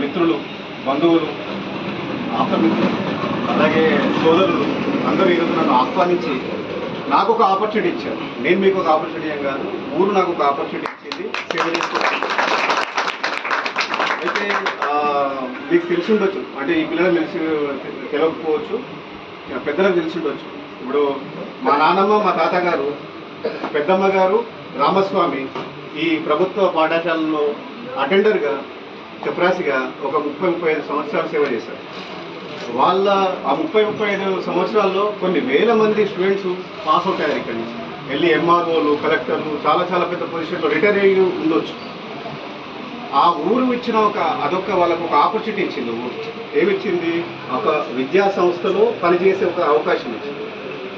మిత్రులు, బంధువులు, ఆప్తమిత్రులు, అలాగే సోదరులు అందరూ ఈరోజు నన్ను ఆహ్వానించి నాకు ఒక ఆపర్చునిటీ ఇచ్చారు. నేను మీకు ఒక ఆపర్చునిటీ ఏం కాదు, ఊరు నాకు ఒక ఆపర్చునిటీ ఇచ్చింది సేవ చేసుకోవాలి. అయితే మీకు తెలిసి ఉండొచ్చు, అంటే ఈ పిల్లలకు తెలియకపోవచ్చు, పెద్దలకు తెలిసి ఉండొచ్చు. ఇప్పుడు మా నాన్నమ్మ, మా తాతగారు, పెద్దమ్మ గారు రామస్వామి ఈ ప్రభుత్వ పాఠశాలలో అటెండర్గా, చపరాసిగా ఒక 30-35 సంవత్సరాలు సేవ చేశారు. వాళ్ళ ఆ 30-35 సంవత్సరాల్లో కొన్ని వేల మంది స్టూడెంట్స్ పాస్ అవుట్ అయ్యారు. ఇక్కడి నుంచి వెళ్ళి ఎంఆర్ఓలు, కలెక్టర్లు, చాలా పెద్ద పొజిషన్లో రిటైర్ అయ్యి ఉండొచ్చు. ఆ ఊరు ఇచ్చిన అదొక వాళ్ళకు ఒక ఆపర్చునిటీ ఇచ్చింది. ఊరు ఏమిచ్చింది? ఒక విద్యా సంస్థలో పనిచేసే ఒక అవకాశం ఇచ్చింది.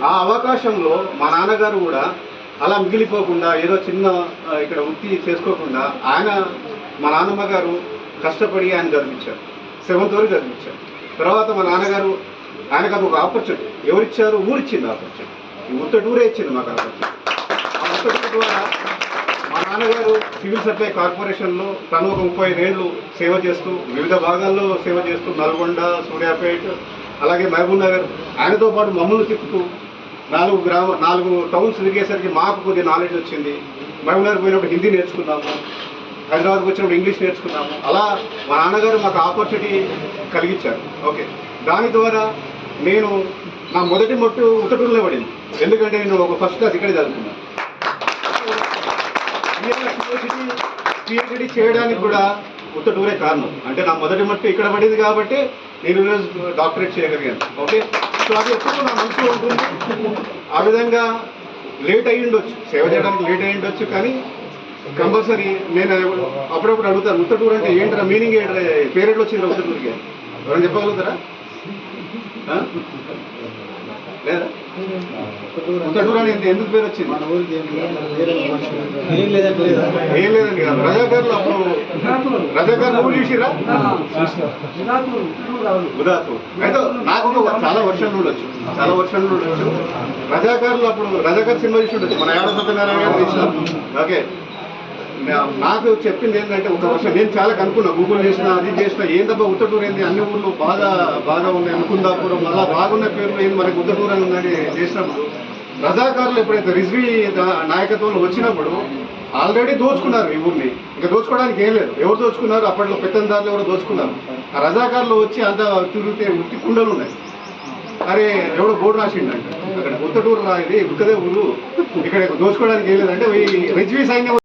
ఆ అవకాశంలో మా నాన్నగారు కూడా అలా మిగిలిపోకుండా ఏదో చిన్న ఇక్కడ వృత్తి చేసుకోకుండా మా నాన్నమ్మ గారు కష్టపడి ఆయన చదివించారు. 7th వరకు చదివించారు. తర్వాత మా నాన్నగారు ఆయనకు ఒక ఆపర్చునిటీ ఎవరిచ్చారు? ఊరిచ్చింది ఆపర్చునిటీ. ఉత్తటూరే ఇచ్చింది మాకు ఆపర్చునిటీ. ఆ ఉత్తటూరు ద్వారా మా నాన్నగారు సివిల్ సప్లై కార్పొరేషన్లో తను ఒక 35 ఏళ్ళు సేవ చేస్తూ, వివిధ భాగాల్లో సేవ చేస్తూ, నల్గొండ, సూర్యాపేట, అలాగే మహబూబ్ నగర్, ఆయనతో పాటు మమ్మల్ని తిప్పుతూ 4 టౌన్స్ తిరిగేసరికి మాకు కొద్దిగా నాలెడ్జ్ వచ్చింది. మహబూబ్ నగర్ పోయినప్పుడు హిందీ నేర్చుకున్నాము, హైదరాబాద్కి వచ్చినప్పుడు ఇంగ్లీష్ నేర్చుకున్నాము. అలా మా నాన్నగారు మాకు ఆపర్చునిటీ కలిగించారు. ఓకే, దాని ద్వారా నేను నా మొదటి మొట్టు ఉత్తటూరులో పడింది. ఎందుకంటే నేను ఒక ఫస్ట్ క్లాస్ ఇక్కడే చదువుకున్నాను. పిహెచ్డి చేయడానికి కూడా ఉత్తటూరే కారణం. అంటే నా మొదటి మట్టు ఇక్కడ పడింది కాబట్టి నేను ఈరోజు డాక్టరేట్ చేయగలిగాను. ఓకే, సో అది ఎప్పుడు నా మనసులో ఉంటుంది. ఆ విధంగా లేట్ అయ్యి ఉండొచ్చు, సేవ చేయడానికి లేట్ అయ్యి ఉండొచ్చు, కానీ కంపల్సరీ నేను అప్పుడప్పుడు అడుగుతాను, ఉత్తటూరు అంటే ఏంటరా, మీనింగ్ ఏంటరా, పేరెట్లు వచ్చింది ఉత్తటూరుకి, ఎవరైనా చెప్పగలుగుతారా? లేదా? ఉత్తటూరు అని ఎందుకు పేరు వచ్చింది? ఏం లేదండి కాదు. రజాకారులు అప్పుడు రజాకారులు ఊరు చూసిరా? గుదాపూర్ అయితే నాకు చాలా వర్షాలు ఉండొచ్చు. రజాకారులు అప్పుడు రజాకారు సినిమా చూసి ఉండొచ్చు, మన యాడ సత్యనారాయణ గారు తీసినారు. ఓకే, నాకు చెప్పింది ఏంటంటే ఒక వర్షం నేను చాలా కనుక్కున్నా, గూగుల్ చేసిన, అది చేసిన, ఏందబ్బా ఉత్తటూరు ఏంది, అన్ని ఊళ్ళు బాగా ఉన్నాయి, అనుకుందాపురం మళ్ళీ బాగున్న పేర్లు ఏంది, మనకి ఉత్తటూరు అని ఉందని చేసినప్పుడు రజాకారులు ఎప్పుడైతే రిజ్వీ నాయకత్వంలో వచ్చినప్పుడు ఆల్రెడీ దోచుకున్నారు ఈ ఊరిని. ఇంకా దోచుకోవడానికి ఏం లేదు. ఎవరు దోచుకున్నారు? అప్పట్లో పెత్తందారులు ఎవరు దోచుకున్నారు. ఆ రజాకారులు వచ్చి అంత తిరిగితే ఉత్తి కుండలు ఉన్నాయి. అరే ఎవడో బోర్డు రాసిండంటే అక్కడ ఉత్తటూరు ఇది ఉక్కదే ఊరు, ఇక్కడ దోచుకోవడానికి ఏం లేదంటే ఈ రిజ్వీ సైన్యం